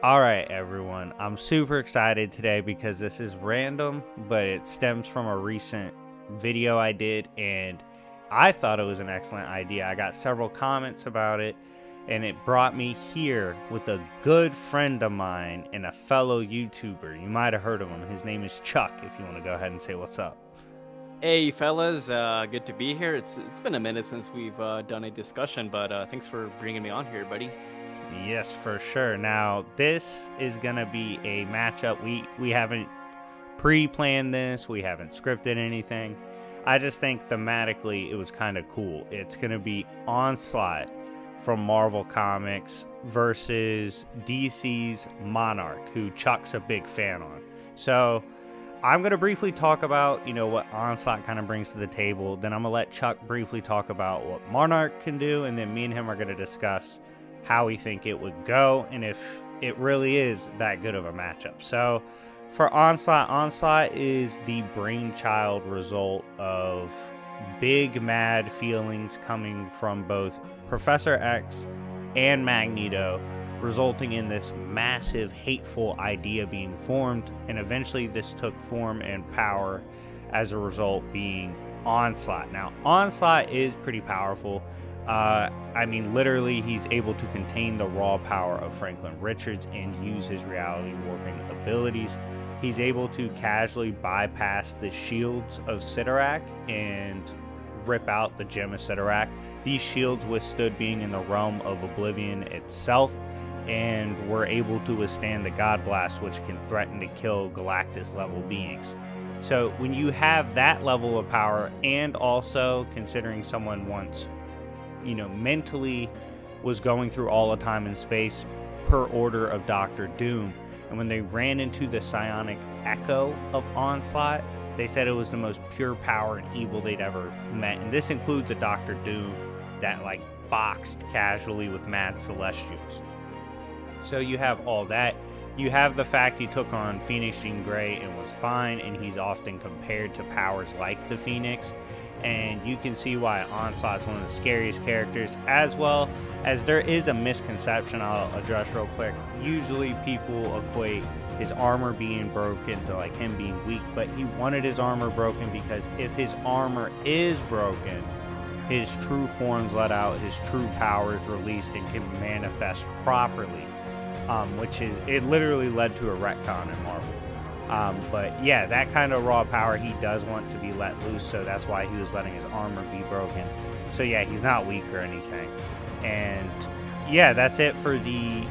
All right, everyone. I'm super excited today because this is random, but it stems from a recent video I did, and I thought it was an excellent idea. I got several comments about it, and it brought me here with a good friend of mine and a fellow YouTuber. You might have heard of him. His name is Chuck, if you want to go ahead and say what's up. Hey fellas, good to be here. It's been a minute since we've done a discussion, but thanks for bringing me on here, buddy. Yes, for sure. Now, this is going to be a matchup. We haven't pre-planned this. We haven't scripted anything. I just think thematically it was kind of cool. It's going to be Onslaught from Marvel Comics versus DC's Monarch, who Chuck's a big fan on. So, I'm going to briefly talk about, what Onslaught kind of brings to the table. Then I'm going to let Chuck briefly talk about what Monarch can do, and then me and him are going to discuss how we think it would go and if it really is that good of a matchup. So for Onslaught is the brainchild result of big mad feelings coming from both Professor X and Magneto, resulting in this massive hateful idea being formed, and eventually this took form and power as a result being Onslaught. Now Onslaught is pretty powerful. Literally, he's able to contain the raw power of Franklin Richards and use his reality warping abilities. He's able to casually bypass the shields of Cyttorak and rip out the gem of Cyttorak. These shields withstood being in the realm of Oblivion itself and were able to withstand the God Blast, which can threaten to kill Galactus-level beings. So when you have that level of power, and also considering someone once mentally was going through all the time and space per order of Doctor Doom. And when they ran into the psionic echo of Onslaught, they said it was the most pure power and evil they'd ever met. And this includes a Doctor Doom that boxed casually with mad celestials. So you have all that. You have the fact he took on Phoenix Jean Grey and was fine, and he's often compared to powers like the Phoenix. And you can see why Onslaught's one of the scariest characters, as well as there is a misconception I'll address real quick. Usually people equate his armor being broken to him being weak, but he wanted his armor broken because if his armor is broken, his true form's let out, his true power is released and can manifest properly, it literally led to a retcon in Marvel. But yeah, that kind of raw power he does want to be let loose, so that's why he was letting his armor be broken. So yeah, he's not weak or anything. And yeah, that's it for the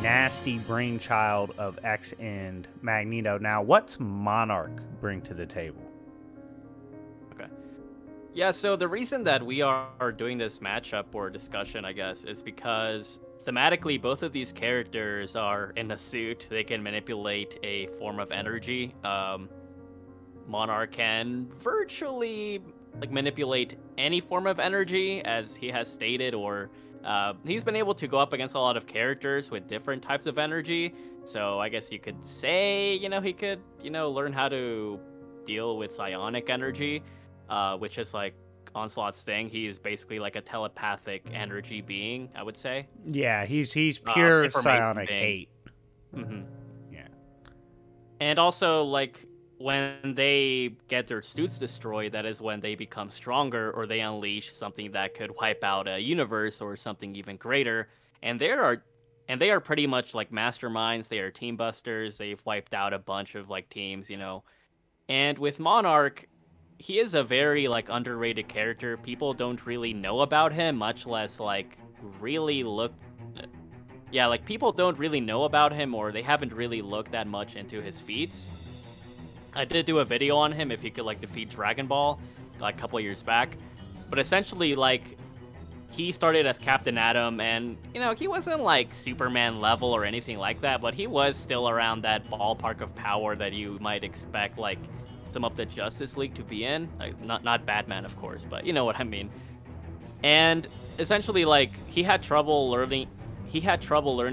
nasty brainchild of X and Magneto. Now, what's Monarch bring to the table? Okay. Yeah, so the reason that we are doing this matchup or discussion, I guess, is because thematically, both of these characters are in a suit. They can manipulate a form of energy. Monarch can virtually manipulate any form of energy, as he has stated, or he's been able to go up against a lot of characters with different types of energy. So I guess you could say, he could, learn how to deal with psionic energy, which is Onslaught's thing. He's basically a telepathic energy being, I would say. Yeah, he's pure psionic hate. Mm-hmm. Yeah. And also, when they get their suits destroyed, that is when they become stronger, or they unleash something that could wipe out a universe or something even greater. And they are pretty much masterminds. They are team busters. They've wiped out a bunch of teams, And with Monarch, he is a very underrated character. People don't really know about him, much less really look. Yeah, people don't really know about him, or they haven't really looked that much into his feats. I did do a video on him if he could defeat Dragon Ball a couple years back, but essentially he started as Captain Atom, and he wasn't Superman level or anything like that, but he was still around that ballpark of power that you might expect some of the Justice League to be in. Not Batman, of course, but you know what I mean. And essentially he had trouble learning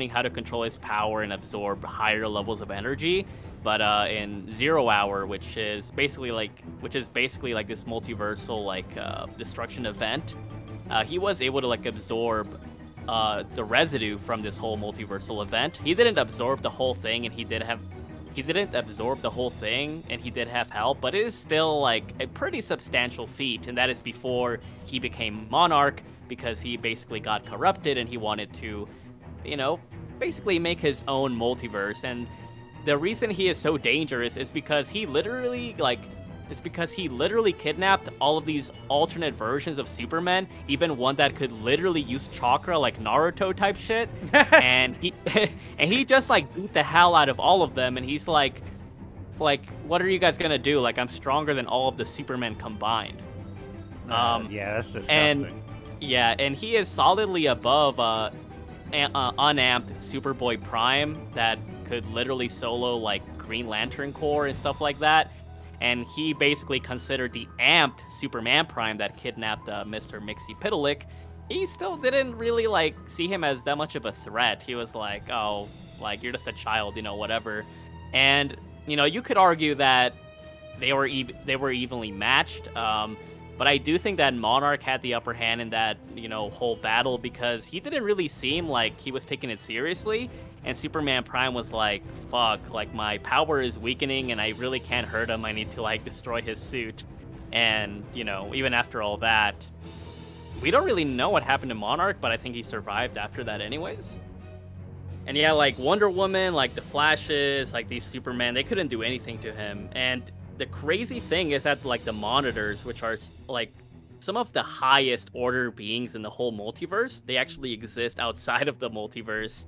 how to control his power and absorb higher levels of energy. But in 0 Hour, which is basically this multiversal destruction event, he was able to absorb the residue from this whole multiversal event. He didn't absorb the whole thing, and he didn't absorb the whole thing, and he did have help, but it is still like a pretty substantial feat, and that is before he became Monarch, because he basically got corrupted and he wanted to, basically make his own multiverse. And the reason he is so dangerous is because he literally kidnapped all of these alternate versions of Superman, even one that could literally use chakra like Naruto type shit. and he just like beat the hell out of all of them, and he's like, what are you guys gonna do? Like, I'm stronger than all of the Supermen combined. Yeah, that's disgusting. And he is solidly above unamped Superboy Prime that could literally solo like Green Lantern Corps and stuff like that. And he basically considered the amped Superman Prime that kidnapped Mr. Mxyzptlk. He still didn't really like see him as that much of a threat. He was like, oh, like, you're just a child, whatever. And you could argue that they were evenly matched. But I do think that Monarch had the upper hand in that, whole battle, because he didn't really seem like he was taking it seriously. And Superman Prime was like, fuck, like, my power is weakening and I really can't hurt him. I need to, like, destroy his suit. And, even after all that, we don't really know what happened to Monarch, but I think he survived after that anyways. And yeah, like, Wonder Woman, like, the Flashes, like, these Supermen, they couldn't do anything to him. And the crazy thing is that, like, the Monitors, which are, like, some of the highest order beings in the whole multiverse, they actually exist outside of the multiverse.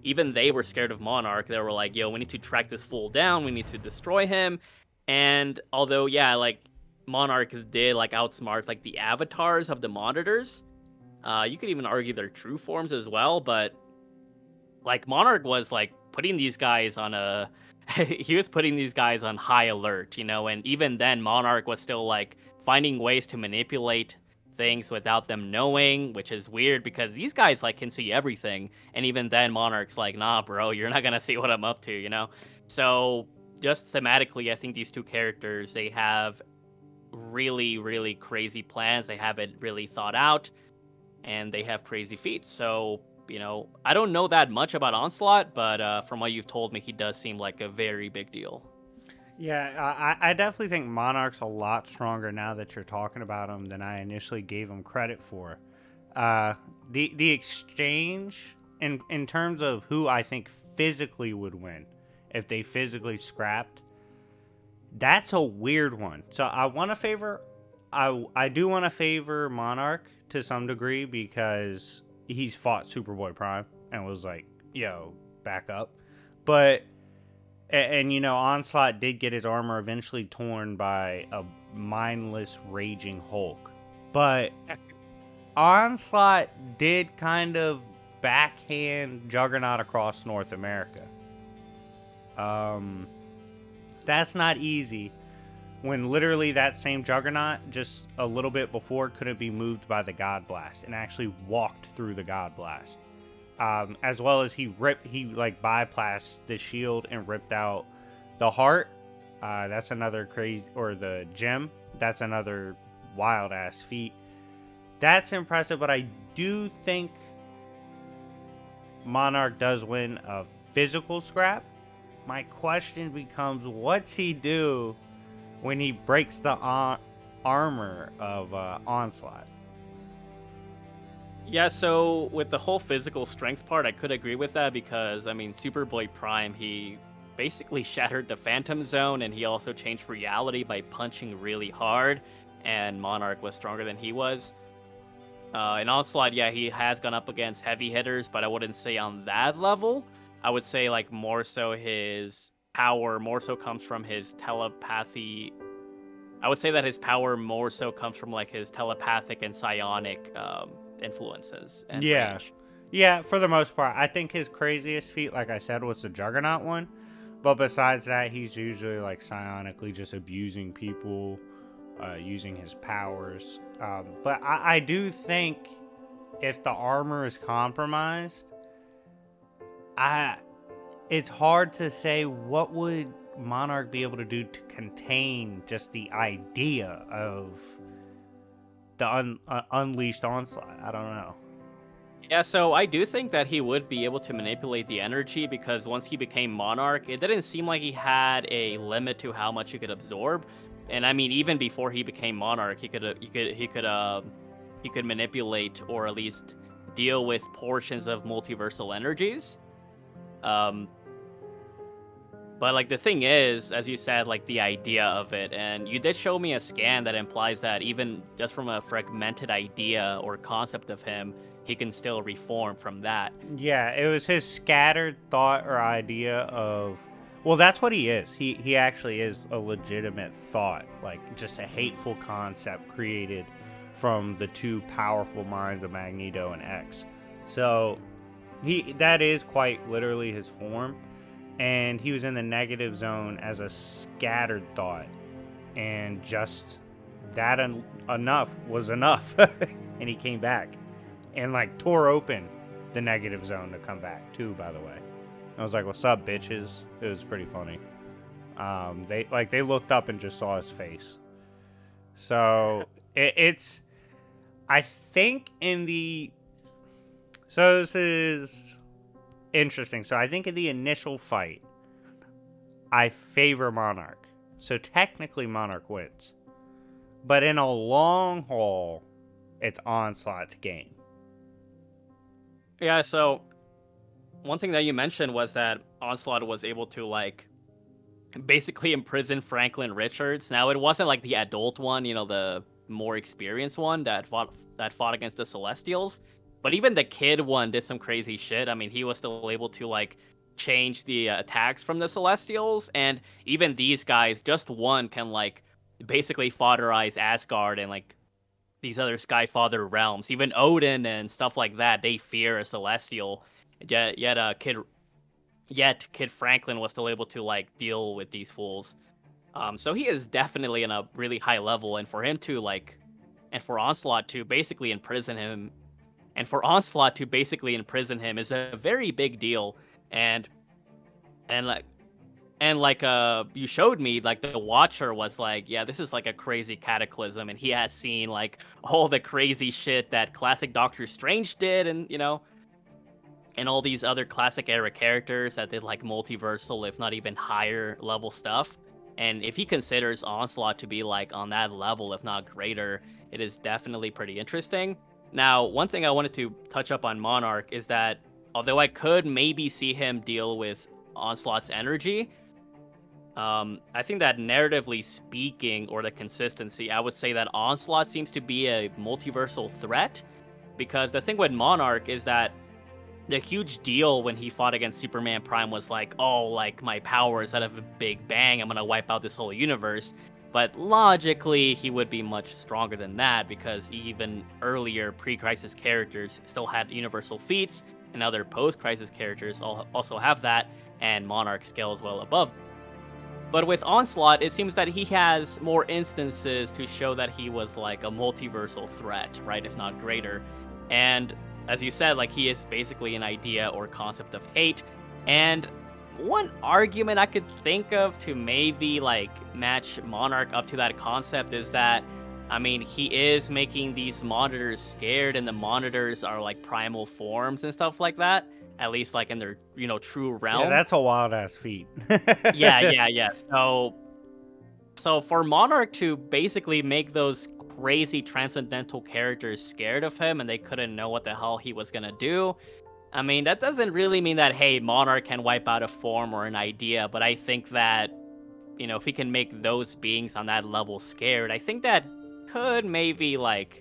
Even they were scared of Monarch. They were like, yo, we need to track this fool down. We need to destroy him. And although, yeah, like, Monarch did, like, outsmart, like, the avatars of the Monitors, you could even argue their true forms as well. But, like, Monarch was, like, putting these guys on a... he was putting these guys on high alert, and even then Monarch was still like finding ways to manipulate things without them knowing, which is weird because these guys like can see everything, and even then Monarch's like, nah bro, you're not gonna see what I'm up to, so just thematically I think these two characters, they have really, really crazy plans, they have it really thought out, and they have crazy feats. So I don't know that much about Onslaught, but from what you've told me, he does seem like a very big deal. Yeah, I definitely think Monarch's a lot stronger now that you're talking about him than I initially gave him credit for. The exchange, in terms of who I think physically would win, if they physically scrapped, that's a weird one. So I do want to favor Monarch to some degree because he's fought Superboy Prime and was like, yo, back up. But, and Onslaught did get his armor eventually torn by a mindless raging Hulk. But Onslaught did kind of backhand Juggernaut across North America. That's not easy. When literally that same Juggernaut, just a little bit before, couldn't be moved by the God Blast and actually walked through the God Blast. As well as he bypassed the shield and ripped out the heart. That's another crazy, or the gem. That's another wild ass feat. That's impressive, but I do think Monarch does win a physical scrap. My question becomes, what's he do when he breaks the armor of Onslaught? Yeah, so with the whole physical strength part, I could agree with that because, I mean, Superboy Prime, he basically shattered the Phantom Zone, and he also changed reality by punching really hard, and Monarch was stronger than he was. In Onslaught, yeah, he has gone up against heavy hitters, but I wouldn't say on that level. I would say, like, more so his power more so comes from his telepathy. I would say that his power more so comes from like his telepathic and psionic influences and range. Yeah, for the most part. I think his craziest feat, like I said, was the Juggernaut one. But besides that, he's usually like psionically just abusing people, using his powers. But I do think if the armor is compromised, it's hard to say what would Monarch be able to do to contain just the idea of the unleashed onslaught. I don't know. Yeah, so I do think that he would be able to manipulate the energy because once he became Monarch, it didn't seem like he had a limit to how much he could absorb. And I mean, even before he became Monarch, he could manipulate or at least deal with portions of multiversal energies. Um, but like the thing is, as you said, like the idea of it, and you did show me a scan that implies that even just from a fragmented idea or concept of him, he can still reform from that. Yeah, it was his scattered thought or idea of, well, that's what he is. He actually is a legitimate thought, like just a hateful concept created from the two powerful minds of Magneto and X. So that is quite literally his form, and he was in the negative zone as a scattered thought, and just that enough was enough, and he came back and like tore open the negative zone to come back too, by the way. I was like, what's up, bitches? It was pretty funny. They looked up and just saw his face. So it's I think so this is interesting. So I think in the initial fight, I favor Monarch. So technically Monarch wins. But in a long haul, it's Onslaught's game. Yeah, so one thing that you mentioned was that Onslaught was able to like basically imprison Franklin Richards. Now it wasn't like the adult one, the more experienced one that fought against the Celestials, but even the kid one did some crazy shit. I mean, he was still able to like change the attacks from the Celestials, and even these guys, just one can like basically fatherize Asgard and like these other Skyfather realms. Even Odin and stuff like that, they fear a Celestial. Yet Kid Franklin was still able to like deal with these fools. So he is definitely in a really high level, and for him to like, and for Onslaught to basically imprison him, is a very big deal. And you showed me, like, the Watcher was like, yeah, this is like a crazy cataclysm, and he has seen like all the crazy shit that classic Doctor Strange did, and and all these other classic era characters that did like multiversal, if not even higher level stuff. And if he considers Onslaught to be like on that level, if not greater, it is definitely pretty interesting. Now, one thing I wanted to touch up on Monarch is that although I could maybe see him deal with Onslaught's energy, I think that narratively speaking, or the consistency, I would say that Onslaught seems to be a multiversal threat, because the thing with Monarch is that the huge deal when he fought against Superman Prime was like, oh, like, my powers out of a big bang, I'm gonna wipe out this whole universe. But logically, he would be much stronger than that, because even earlier pre-Crisis characters still had universal feats, and other post-Crisis characters also have that, and Monarch scales well above. But with Onslaught, it seems that he has more instances to show that he was like a multiversal threat, right? If not greater. And as you said, like, he is basically an idea or concept of hate. And one argument I could think of to maybe like match Monarch up to that concept is that, I mean, he is making these monitors scared, and the monitors are like primal forms and stuff like that. At least like in their, true realm. Yeah, that's a wild ass feat. Yeah. So for Monarch to basically make those crazy transcendental characters scared of him and they couldn't know what the hell he was gonna do, I mean, that doesn't really mean that, hey, Monarch can wipe out a form or an idea, but I think that, if he can make those beings on that level scared, I think that could maybe, like,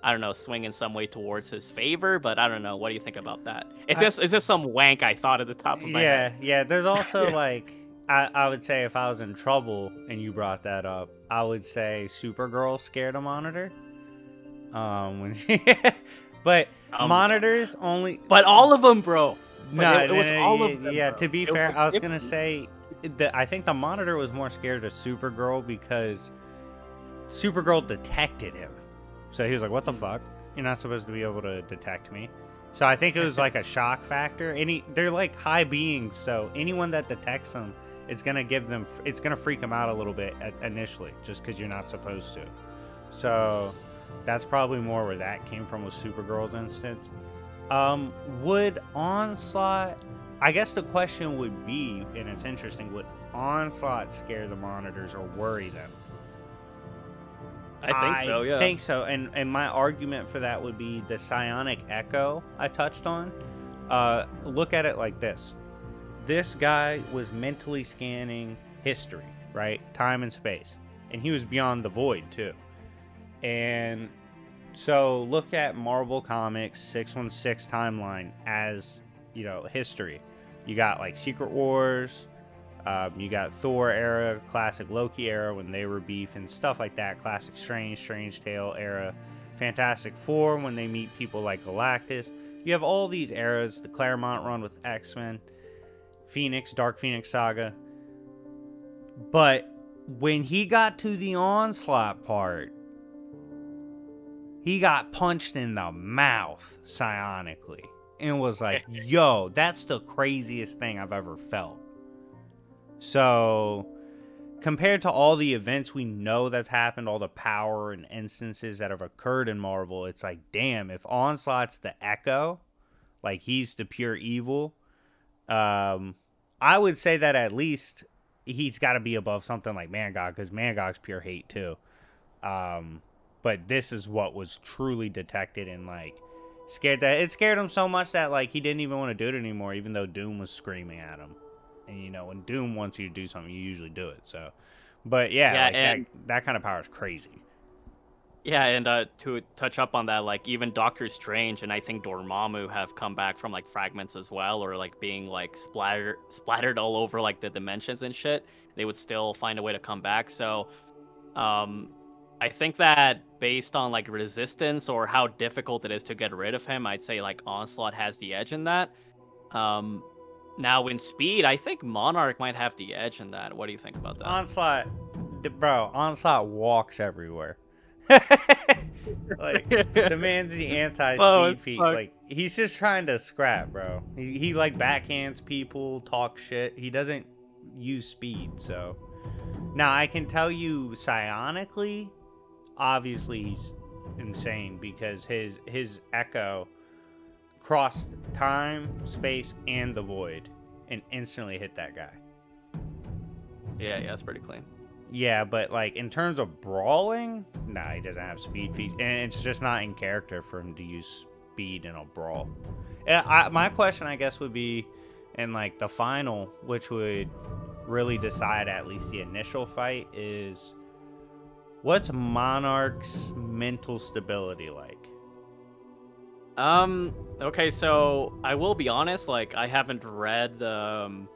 I don't know, swing in some way towards his favor, but I don't know. What do you think about that? It's just some wank I thought at the top of my head. Yeah. There's also like, I would say if I was in trouble and you brought that up, I would say Supergirl scared a monitor. But monitors only. But all of them, bro. No, it was all of them. Yeah, bro. to be fair, I was gonna say I think the monitor was more scared of Supergirl because Supergirl detected him. So he was like, what the fuck? You're not supposed to be able to detect me. So I think it was like a shock factor. They're like high beings, so anyone that detects them, it's going to freak them out a little bit initially, just because you're not supposed to. So that's probably more where that came from with Supergirl's instance. Would Onslaught? I guess the question would be, and it's interesting, would Onslaught scare the monitors or worry them? I think so, yeah. I think so, and my argument for that would be the psionic echo I touched on. Look at it like this. This guy was mentally scanning history, right? Time and space. And he was beyond the void, too. And so look at Marvel Comics 616 timeline as, history. You got, like, Secret Wars. You got Thor era, classic Loki era when they were beef and stuff like that. Classic Strange Tale era. Fantastic Four when they meet people like Galactus. You have all these eras. The Claremont run with X-Men. Phoenix, Dark Phoenix Saga. But when he got to the Onslaught part, he got punched in the mouth psionically. And was like, yo, that's the craziest thing I've ever felt. So, compared to all the events we know that's happened, all the power and instances that have occurred in Marvel, it's like, damn, if Onslaught's the Echo, like he's the pure evil, I would say that at least he's got to be above something like Mangog, because Mangog's pure hate too. But this is what was truly detected and like it scared him so much that like he didn't even want to do it anymore, even though Doom was screaming at him. And when Doom wants you to do something, you usually do it. So, but that kind of power is crazy. Yeah, and to touch up on that, like even Doctor Strange and I think Dormammu have come back from like fragments as well, or like being like splattered all over like the dimensions and shit. They would still find a way to come back. So, I think that based on like resistance or how difficult it is to get rid of him, I'd say like Onslaught has the edge in that. Now in speed, I think Monarch might have the edge in that. What do you think about that? Onslaught walks everywhere. Like the man's the anti-speed feat. Like he's just trying to scrap, bro. He like backhands people, talk shit. He doesn't use speed. So now I can tell you psionically, obviously he's insane because his echo crossed time, space, and the void and instantly hit that guy. Yeah, that's pretty clean. Yeah, but like in terms of brawling, nah, he doesn't have speed feats, and it's just not in character for him to use speed in a brawl. My question, I guess, would be in like the final, which would really decide at least the initial fight, is what's Monarch's mental stability like? Okay, so I will be honest, like I haven't read the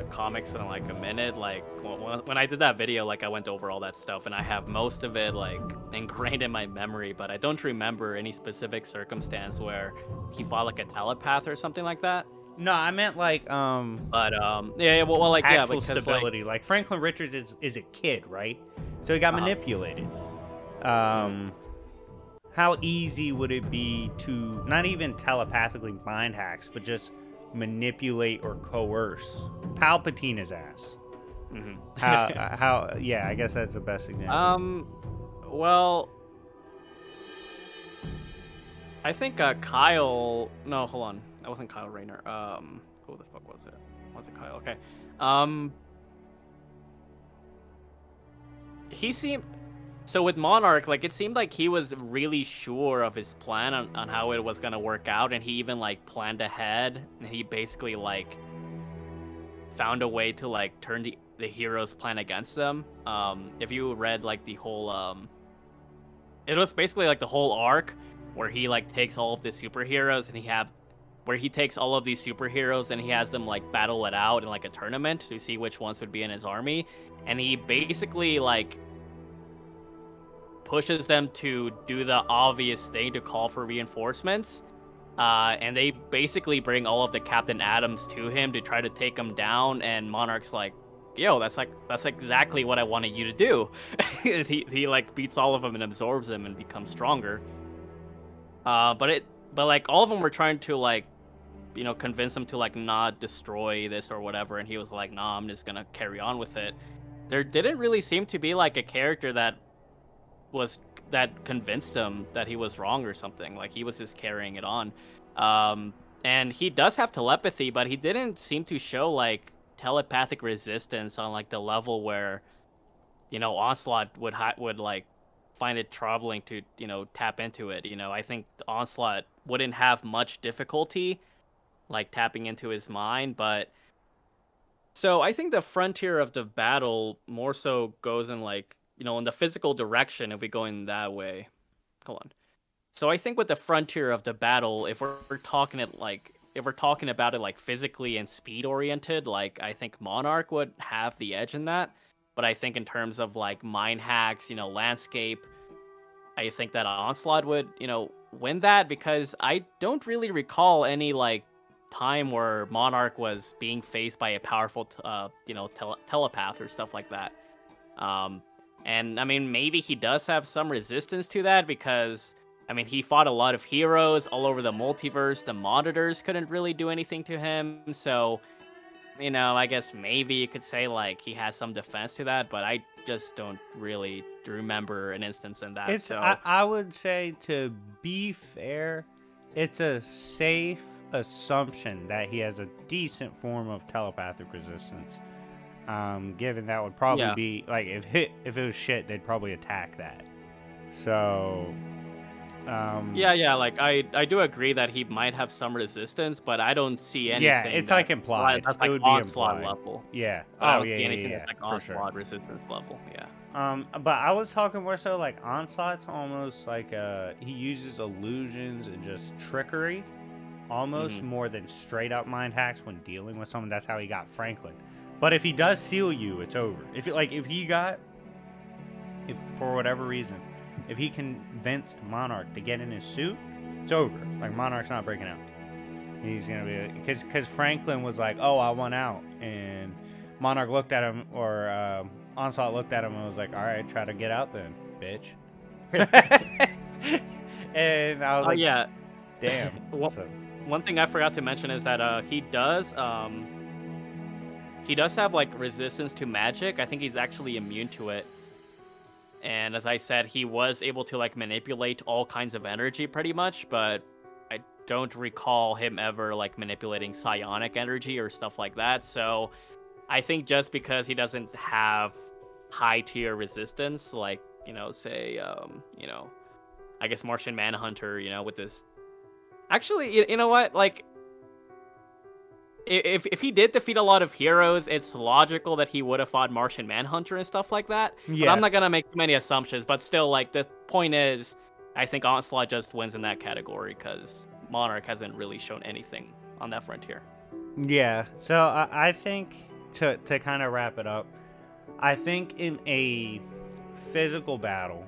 comics in like a minute. Like when I did that video, like I went over all that stuff and I have most of it like ingrained in my memory, but I don't remember any specific circumstance where he fought like a telepath or something like that. No, I meant like actual stability. Like Franklin Richards is a kid, right? So he got manipulated. How easy would it be to not even telepathically mind hacks, but just manipulate or coerce Palpatine his ass? Mm-hmm. Yeah, I guess that's the best example. Well, I think Kyle. No, hold on. That wasn't Kyle Rayner. Who the fuck was it? Was it Kyle? Okay. He seemed. So with Monarch, like, it seemed like he was really sure of his plan on how it was going to work out, and he even, like, planned ahead, and he basically, like, found a way to, like, turn the hero's plan against them. If you read, like, the whole, it was basically, like, the whole arc where he, like, takes all of the superheroes, and he takes all of these superheroes, and he has them, like, battle it out in, like, a tournament to see which ones would be in his army, and he basically, like, pushes them to do the obvious thing to call for reinforcements, and they basically bring all of the Captain Atoms to him to try to take him down, and Monarch's like, yo, that's exactly what I wanted you to do. And he like beats all of them and absorbs them and becomes stronger. But like all of them were trying to like, convince him to like not destroy this or whatever, and he was like, nah, I'm just gonna carry on with it. There didn't really seem to be like a character that convinced him that he was wrong or something. Like he was just carrying it on. Um, and he does have telepathy, but he didn't seem to show like telepathic resistance on like the level where Onslaught would like find it troubling to tap into it. I think the Onslaught wouldn't have much difficulty like tapping into his mind, but so I think the frontier of the battle more so goes in like in the physical direction if we go in that way. Hold on. So I think with the frontier of the battle, if we're talking it like if we're talking about it like physically and speed oriented, like I think Monarch would have the edge in that. But I think in terms of like mind hacks, landscape, I think that Onslaught would, win that because I don't really recall any like time where Monarch was being faced by a powerful, telepath or stuff like that. Um, and I mean, maybe he does have some resistance to that because, I mean, he fought a lot of heroes all over the multiverse. The monitors couldn't really do anything to him. So, I guess maybe you could say like he has some defense to that, but I just don't really remember an instance in that. I would say, to be fair, it's a safe assumption that he has a decent form of telepathic resistance. Given that would probably be like if it was shit, they'd probably attack that. So, like I do agree that he might have some resistance, but I don't see anything. Yeah, it's like implied. That's like it would Onslaught be implied. level. Yeah. I don't see anything that's like sure. Onslaught resistance level. Yeah. But I was talking more so like Onslaught's almost like he uses illusions and just trickery, almost more than straight up mind hacks when dealing with someone. That's how he got Franklin. But if he does seal you, it's over. If for whatever reason, if he convinced Monarch to get in his suit, it's over. Like, Monarch's not breaking out. He's gonna be, because Franklin was like, "Oh, I want out," and Monarch looked at him, or Onslaught looked at him and was like, "All right, try to get out then, bitch." And I was like, yeah, damn. One thing I forgot to mention is that he does have like resistance to magic. I think he's actually immune to it. And as I said, he was able to like manipulate all kinds of energy pretty much, but I don't recall him ever like manipulating psionic energy or stuff like that. So I think just because he doesn't have high tier resistance, like, say, I guess Martian Manhunter, with this. Actually, you know what? Like, if he did defeat a lot of heroes, it's logical that he would have fought Martian Manhunter and stuff like that. Yeah. But I'm not gonna make too many assumptions. But still, like, the point is, I think Onslaught just wins in that category because Monarch hasn't really shown anything on that frontier. Yeah. So I think to kind of wrap it up, I think in a physical battle,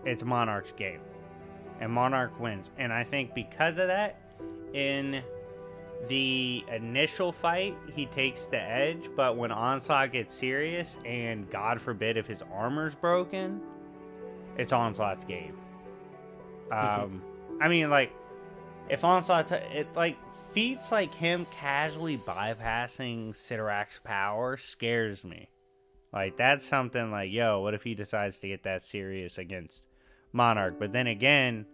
it's Monarch's game, and Monarch wins. And I think because of that, in the initial fight, he takes the edge, but when Onslaught gets serious, and God forbid if his armor's broken, it's Onslaught's game. I mean, like, if Onslaught, feats like him casually bypassing Sidorak's power scares me. Like, that's something like, yo, what if he decides to get that serious against Monarch? But then again,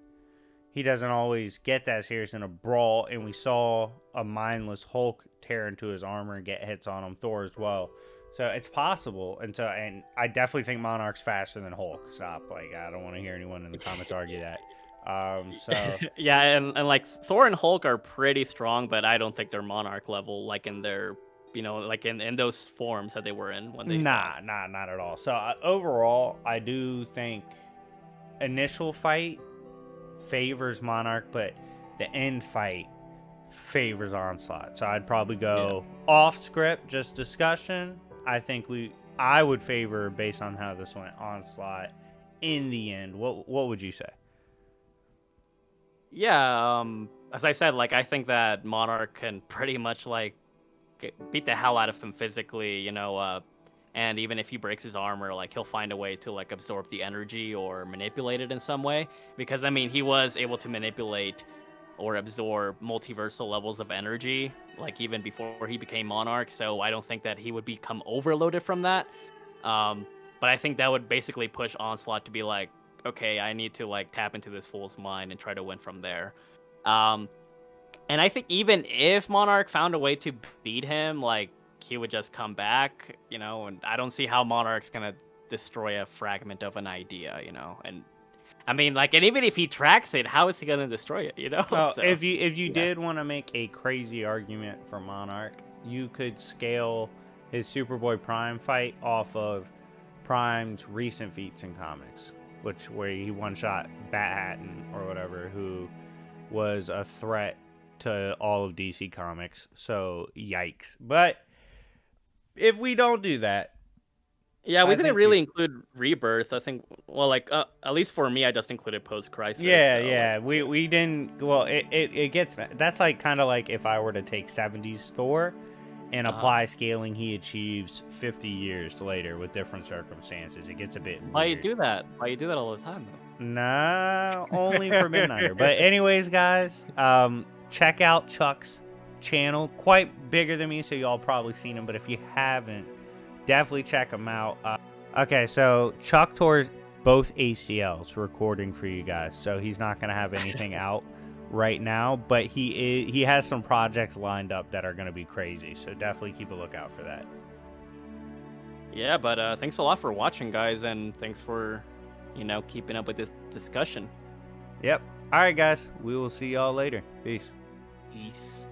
he doesn't always get that serious in a brawl, and we saw a mindless Hulk tear into his armor and get hits on him, Thor as well. So it's possible, and I definitely think Monarch's faster than Hulk. Stop, like, I don't want to hear anyone in the comments argue that. Yeah, and like Thor and Hulk are pretty strong, but I don't think they're Monarch level, like in their, like in those forms that they were in when they not at all. So overall, I do think initial fight favors Monarch, but the end fight favors Onslaught. So I'd probably go off script, just discussion. I would favor, based on how this went, Onslaught in the end. What would you say? Yeah, as I said, like, I think that Monarch can pretty much like beat the hell out of him physically, and even if he breaks his armor, like, he'll find a way to like absorb the energy or manipulate it in some way, because I mean, he was able to manipulate or absorb multiversal levels of energy, like, even before he became Monarch. So I don't think that he would become overloaded from that. But I think that would basically push Onslaught to be like, okay, I need to like tap into this fool's mind and try to win from there. And I think even if Monarch found a way to beat him, like, he would just come back, you know, and I don't see how Monarch's gonna destroy a fragment of an idea, you know, and I mean, like, and even if he tracks it, how is he gonna destroy it, you know? Oh, So, if you yeah. did want to make a crazy argument for Monarch, you could scale his Superboy Prime fight off of Prime's recent feats in comics, where he one-shot Bat-Hatton or whatever, who was a threat to all of DC Comics. So, yikes. But if we don't do that, Yeah, we I didn't think really include Rebirth. I think, well, like, at least for me, I just included Post-Crisis. Yeah, so, yeah. like, We didn't. Well, it gets. That's like kind of like if I were to take 70s Thor and apply scaling he achieves 50 years later with different circumstances. It gets a bit Why you weird. do that? Why you do that all the time, though? Nah, only for Midnighter. But anyways, guys, check out Chuck's channel. Quite bigger than me, so y'all probably seen him. But if you haven't, definitely check him out. Okay, so Chuck tore both ACLs recording for you guys, so he's not gonna have anything out right now. But he has some projects lined up that are gonna be crazy. So definitely keep a lookout for that. Yeah, but thanks a lot for watching, guys, and thanks for, you know, keeping up with this discussion. Yep. All right, guys. We will see y'all later. Peace. Peace.